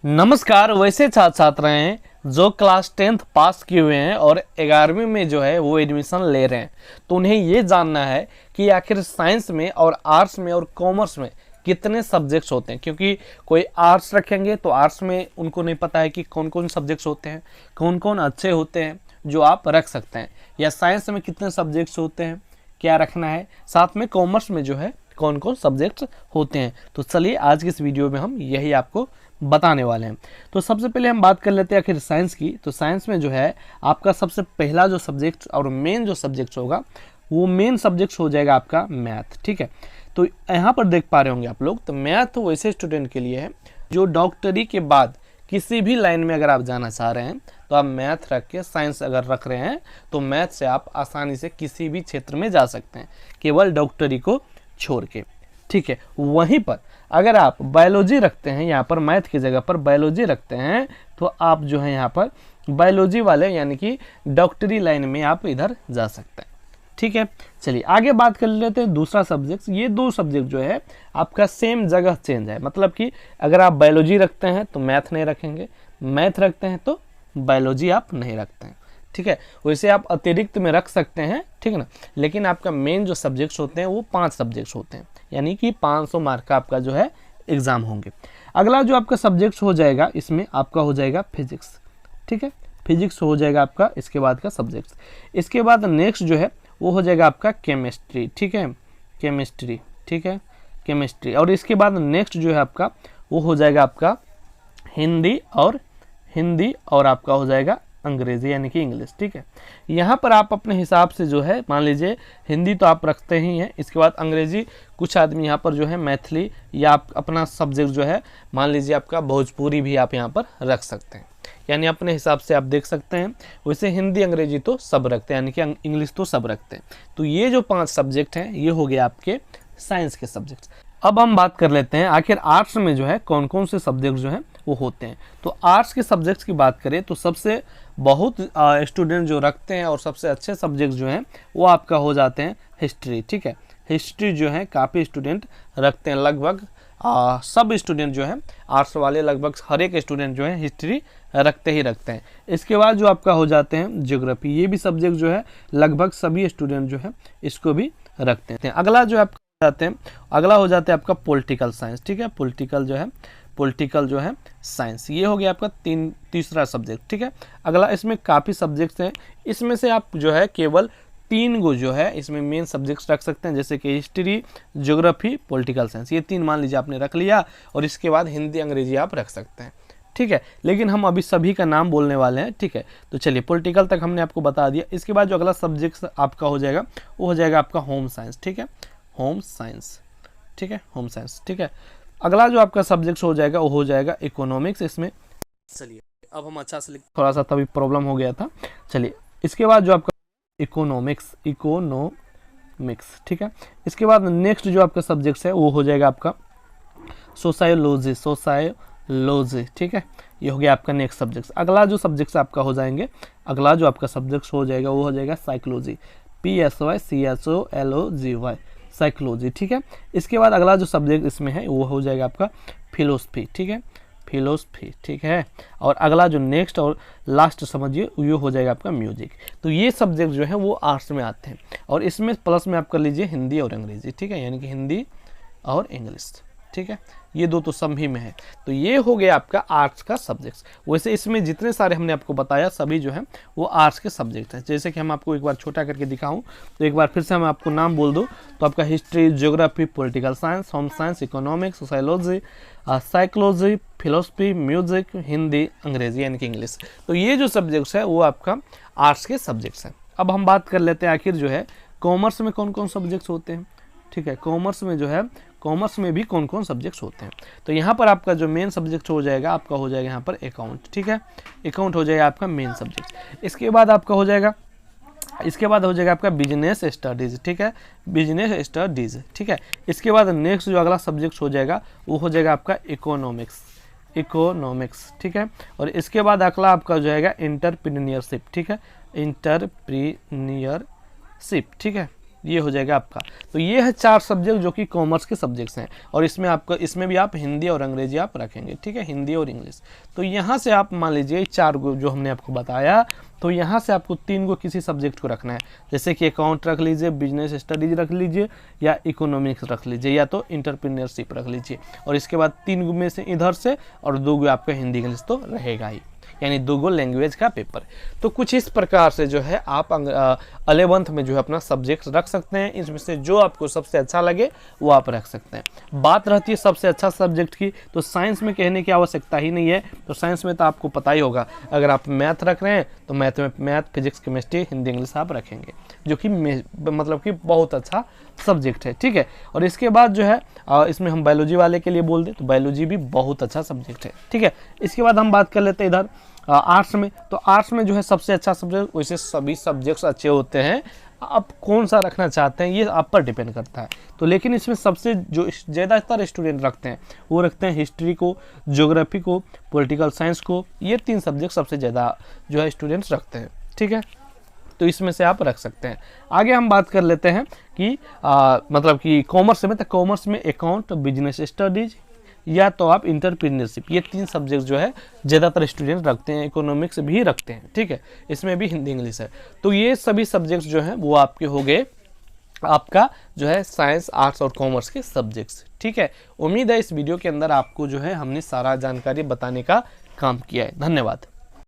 नमस्कार। वैसे छात्र छात्रा हैं जो क्लास 10th पास किए हुए हैं और 11वीं में जो है वो एडमिशन ले रहे हैं, तो उन्हें ये जानना है कि आखिर साइंस में और आर्ट्स में और कॉमर्स में कितने सब्जेक्ट्स होते हैं। क्योंकि कोई आर्ट्स रखेंगे तो आर्ट्स में उनको नहीं पता है कि कौन कौन सब्जेक्ट्स होते हैं, कौन कौन अच्छे होते हैं जो आप रख सकते हैं, या साइंस में कितने सब्जेक्ट्स होते हैं, क्या रखना है, साथ में कॉमर्स में जो है कौन कौन सब्जेक्ट्स होते हैं। तो चलिए आज की इस वीडियो में हम यही आपको बताने वाले हैं। तो सबसे पहले हम बात कर लेते हैं आखिर साइंस की। तो साइंस में जो है आपका सबसे पहला जो सब्जेक्ट और मेन जो सब्जेक्ट होगा वो मेन सब्जेक्ट हो जाएगा आपका मैथ। ठीक है, तो यहाँ पर देख पा रहे होंगे आप लोग, तो मैथ तो वैसे स्टूडेंट के लिए है जो डॉक्टरी के बाद किसी भी लाइन में अगर आप जाना चाह रहे हैं तो आप मैथ रख के साइंस अगर रख रहे हैं तो मैथ से आप आसानी से किसी भी क्षेत्र में जा सकते हैं, केवल डॉक्टरी को छोड़ के। ठीक है, वहीं पर अगर आप बायोलॉजी रखते हैं, यहाँ पर मैथ की जगह पर बायोलॉजी रखते हैं, तो आप जो है यहाँ पर बायोलॉजी वाले यानी कि डॉक्टरी लाइन में आप इधर जा सकते हैं। ठीक है, चलिए आगे बात कर लेते हैं दूसरा सब्जेक्ट। ये दो सब्जेक्ट जो है आपका सेम जगह चेंज है, मतलब कि अगर आप बायोलॉजी रखते हैं तो मैथ नहीं रखेंगे, मैथ रखते हैं तो बायोलॉजी आप नहीं रखते हैं। ठीक है, वैसे आप अतिरिक्त में रख सकते हैं, ठीक है ना, लेकिन आपका मेन जो सब्जेक्ट्स होते हैं वो 5 सब्जेक्ट्स होते हैं, यानी कि 500 मार्क का आपका जो है एग्जाम होंगे। अगला जो आपका सब्जेक्ट्स हो जाएगा इसमें आपका हो जाएगा फिजिक्स। ठीक है, फिजिक्स हो जाएगा आपका इसके बाद का सब्जेक्ट्स। इसके बाद नेक्स्ट जो है वो हो जाएगा आपका केमिस्ट्री। ठीक है, केमिस्ट्री, ठीक है, केमिस्ट्री। और इसके बाद नेक्स्ट जो है आपका वो हो जाएगा आपका हिंदी और आपका हो जाएगा अंग्रेजी यानी कि इंग्लिश। ठीक है, यहाँ पर आप अपने हिसाब से जो है मान लीजिए हिंदी तो आप रखते ही हैं, इसके बाद अंग्रेजी कुछ आदमी यहाँ पर जो है मैथिली या आप अपना सब्जेक्ट जो है मान लीजिए आपका भोजपुरी भी आप यहाँ पर रख सकते हैं, यानी अपने हिसाब से आप देख सकते हैं। वैसे हिंदी अंग्रेजी तो सब रखते हैं, यानी कि इंग्लिश तो सब रखते हैं। तो ये जो 5 सब्जेक्ट हैं ये हो गए आपके साइंस के सब्जेक्ट्स। अब हम बात कर लेते हैं आखिर आर्ट्स में जो है कौन कौन से सब्जेक्ट जो हैं वो होते हैं। तो आर्ट्स के सब्जेक्ट्स की बात करें तो सबसे बहुत स्टूडेंट जो रखते हैं और सबसे अच्छे सब्जेक्ट जो हैं वो आपका हो जाते हैं हिस्ट्री। ठीक है, हिस्ट्री जो है काफ़ी स्टूडेंट रखते हैं, लगभग सब स्टूडेंट जो है आर्ट्स वाले लगभग हर एक स्टूडेंट जो है हिस्ट्री रखते ही रखते हैं। इसके बाद जो आपका हो जाते हैं ज्योग्राफी, ये भी सब्जेक्ट जो है लगभग सभी स्टूडेंट जो है इसको भी रखते हैं। अगला जो आप जाते हैं अगला हो जाता है आपका पॉलिटिकल साइंस। ठीक है, पॉलिटिकल जो है साइंस, ये हो गया आपका तीसरा सब्जेक्ट। ठीक है, अगला इसमें काफ़ी सब्जेक्ट्स हैं, इसमें से आप जो है केवल 3 गो जो है इसमें मेन सब्जेक्ट्स रख सकते हैं, जैसे कि हिस्ट्री, ज्योग्राफी, पॉलिटिकल साइंस। ये 3 मान लीजिए आपने रख लिया और इसके बाद हिंदी अंग्रेजी आप रख सकते हैं। ठीक है, लेकिन हम अभी सभी का नाम बोलने वाले हैं। ठीक है, तो चलिए पॉलिटिकल तक हमने आपको बता दिया। इसके बाद जो अगला सब्जेक्ट आपका हो जाएगा वो हो जाएगा आपका होम साइंस। ठीक है, होम साइंस, ठीक है, होम साइंस। ठीक है, अगला जो आपका सब्जेक्ट हो जाएगा वो हो जाएगा इकोनॉमिक्स। इसमें चलिए अब हम अच्छा से थोड़ा सा तभी प्रॉब्लम हो गया था। चलिए इसके बाद जो आपका इकोनॉमिक्स, ठीक है। इसके बाद नेक्स्ट जो आपका सब्जेक्ट है वो हो जाएगा आपका सोसायोलॉजी। ठीक है, ये हो गया आपका नेक्स्ट सब्जेक्ट। अगला जो सब्जेक्ट आपका हो जाएंगे, अगला जो आपका सब्जेक्ट हो जाएगा वो हो जाएगा साइकोलॉजी, PSYCHOLOGY, साइकोलॉजी। ठीक है, इसके बाद अगला जो सब्जेक्ट इसमें है वो हो जाएगा आपका फिलोसफी। ठीक है, फिलोसफी। ठीक है, और अगला जो नेक्स्ट और लास्ट समझिए ये हो जाएगा आपका म्यूजिक। तो ये सब्जेक्ट जो है वो आर्ट्स में आते हैं और इसमें प्लस में आप कर लीजिए हिंदी और अंग्रेजी। ठीक है, यानी कि हिंदी और इंग्लिश। ठीक है, ये दो तो सभी में है। तो ये हो गया आपका आर्ट्स का सब्जेक्ट्स। वैसे इसमें जितने सारे हमने आपको बताया सभी जो है वो आर्ट्स के सब्जेक्ट हैं। जैसे कि हम आपको एक बार छोटा करके दिखाऊं तो एक बार फिर से हम आपको नाम बोल दूं तो आपका history, geography, political science, home science, economics, sociology, psychology, philosophy, music, Hindi, अंग्रेजी यानी कि इंग्लिश। तो ये जो सब्जेक्ट्स है वो आपका आर्ट्स के सब्जेक्ट्स हैं। अब हम बात कर लेते हैं आखिर जो है कॉमर्स में कौन कौन सब्जेक्ट्स होते हैं। ठीक है, कॉमर्स में जो है कॉमर्स में भी कौन कौन सब्जेक्ट्स होते हैं। तो यहाँ पर आपका जो मेन सब्जेक्ट हो जाएगा आपका हो जाएगा यहाँ पर अकाउंट। ठीक है, अकाउंट हो जाएगा आपका मेन सब्जेक्ट। इसके बाद आपका हो जाएगा आपका बिजनेस स्टडीज। ठीक है, बिजनेस स्टडीज। ठीक है, इसके बाद नेक्स्ट जो अगला सब्जेक्ट हो जाएगा वो हो जाएगा आपका इकोनॉमिक्स। ठीक है, और इसके बाद अगला आपका जो है एंटरप्रेन्योरशिप। ठीक है, एंटरप्रेन्योरशिप। ठीक है, ये हो जाएगा आपका। तो ये है 4 सब्जेक्ट जो कि कॉमर्स के सब्जेक्ट्स हैं, और इसमें भी आप हिंदी और अंग्रेजी आप रखेंगे, ठीक है, हिंदी और इंग्लिश। तो यहाँ से आप मान लीजिए 4 गो जो हमने आपको बताया, तो यहाँ से आपको 3 गो किसी सब्जेक्ट को रखना है, जैसे कि अकाउंट रख लीजिए, बिजनेस स्टडीज रख लीजिए, या इकोनॉमिक्स रख लीजिए, या तो इंटरप्रेन्योरशिप रख लीजिए। और इसके बाद 3 गो में से इधर से, और 2 गो आपका हिंदी इंग्लिश तो रहेगा ही, यानी 2 गो लैंग्वेज का पेपर। तो कुछ इस प्रकार से जो है आप 11th में जो है अपना सब्जेक्ट रख सकते हैं। इसमें से जो आपको सबसे अच्छा लगे वो आप रख सकते हैं। बात रहती है सबसे अच्छा सब्जेक्ट की, तो साइंस में कहने की आवश्यकता ही नहीं है। तो साइंस में तो आपको पता ही होगा, अगर आप मैथ रख रहे हैं तो मैथ में math, physics, chemistry, Hindi, English आप रखेंगे, जो कि मतलब कि बहुत अच्छा सब्जेक्ट है, ठीक है। और इसके बाद जो है इसमें हम बायोलॉजी वाले के लिए बोल दें तो बायोलॉजी भी बहुत अच्छा सब्जेक्ट है, ठीक है। इसके बाद हम बात कर लेते हैं इधर आर्ट्स में। तो आर्ट्स में जो है सबसे अच्छा सब्जेक्ट, वैसे सभी सब्जेक्ट्स अच्छे होते हैं, आप कौन सा रखना चाहते हैं ये आप पर डिपेंड करता है। तो लेकिन इसमें सबसे जो ज़्यादातर स्टूडेंट रखते हैं वो रखते हैं हिस्ट्री को, ज्योग्राफी को, पॉलिटिकल साइंस को। ये 3 सब्जेक्ट सबसे ज़्यादा जो है स्टूडेंट्स रखते हैं, ठीक है। तो इसमें से आप रख सकते हैं। आगे हम बात कर लेते हैं कि मतलब कि कॉमर्स में, तो कॉमर्स में अकाउंट, बिजनेस स्टडीज, या तो आप इंटरप्रेन्योरशिप, ये 3 सब्जेक्ट जो है ज़्यादातर स्टूडेंट रखते हैं। इकोनॉमिक्स भी रखते हैं, ठीक है, इसमें भी हिंदी इंग्लिश है। तो ये सभी सब्जेक्ट्स जो हैं वो आपके हो गए आपका जो है साइंस, आर्ट्स और कॉमर्स के सब्जेक्ट्स, ठीक है। उम्मीद है इस वीडियो के अंदर आपको जो है हमने सारा जानकारी बताने का काम किया है। धन्यवाद।